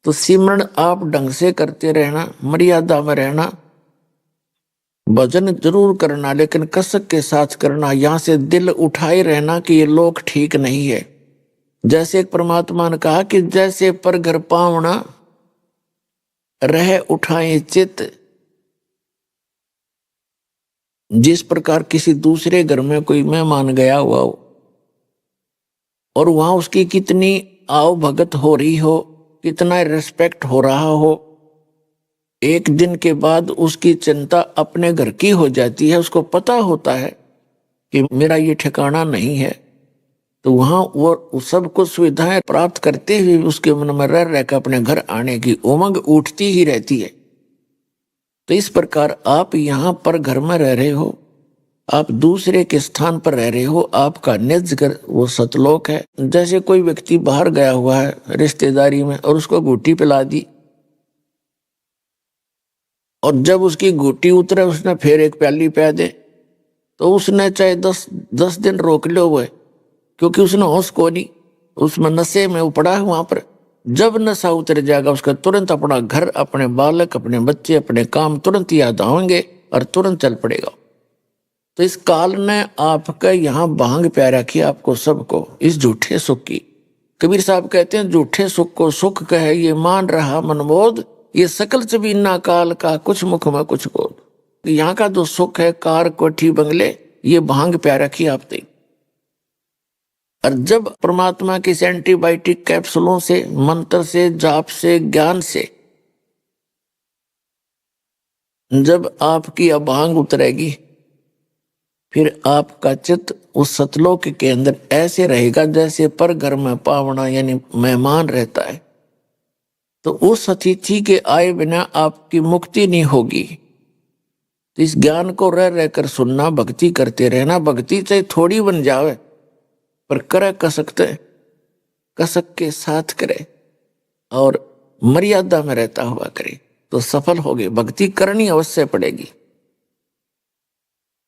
तो सिमरन आप ढंग से करते रहना, मर्यादा में रहना, भजन जरूर करना लेकिन कसक के साथ करना। यहां से दिल उठाए रहना कि ये लोग ठीक नहीं है। जैसे एक परमात्मा ने कहा कि जैसे पर घर पावना रह उठाए चित, जिस प्रकार किसी दूसरे घर में कोई मेहमान गया हुआ हो और वहां उसकी कितनी आओ भगत हो रही हो, कितना रिस्पेक्ट हो रहा हो, एक दिन के बाद उसकी चिंता अपने घर की हो जाती है। उसको पता होता है कि मेरा ये ठिकाना नहीं है, तो वहां वो सब कुछ सुविधाएं प्राप्त करते हुए उसके मन में रह रहकर अपने घर आने की उमंग उठती ही रहती है। तो इस प्रकार आप यहाँ पर घर में रह रहे हो, आप दूसरे के स्थान पर रह रहे हो, आपका निज घर वो सतलोक है। जैसे कोई व्यक्ति बाहर गया हुआ है रिश्तेदारी में और उसको घूटी पिला दी, और जब उसकी घूटी उतरे उसने फिर एक प्याली पिला दे, तो उसने चाहे 10 दिन रोक लो हुए, क्योंकि उसने होश को नहीं, उसमें नशे में वो पड़ा है वहां पर। जब नशा उतर जाएगा उसका तुरंत अपना घर, अपने बालक, अपने बच्चे, अपने काम तुरंत याद आएंगे और तुरंत चल पड़ेगा। तो इस काल ने आपका यहाँ भांग प्या रखी आपको सबको इस झूठे सुख की। कबीर साहब कहते हैं झूठे सुख को सुख कहे ये मान रहा मनमोद, ये सकल चबीना काल का कुछ मुख में कुछ बोध। यहाँ का जो सुख है कार कोठी बंगले, ये भांग प्या रखी आपने। और जब परमात्मा की एंटीबायोटिक कैप्सूलों से, मंत्र से, जाप से, ज्ञान से जब आपकी अभांग उतरेगी, फिर आपका चित्त उस सतलोक के अंदर ऐसे रहेगा जैसे पर घर में पावना यानी मेहमान रहता है। तो उस अतिथि के आए बिना आपकी मुक्ति नहीं होगी। तो इस ज्ञान को रह रहकर सुनना, भक्ति करते रहना। भक्ति चाहे थोड़ी बन जावे पर करे कसक के साथ करे और मर्यादा में रहता हुआ करे तो सफल होगे। भक्ति करनी अवश्य पड़ेगी।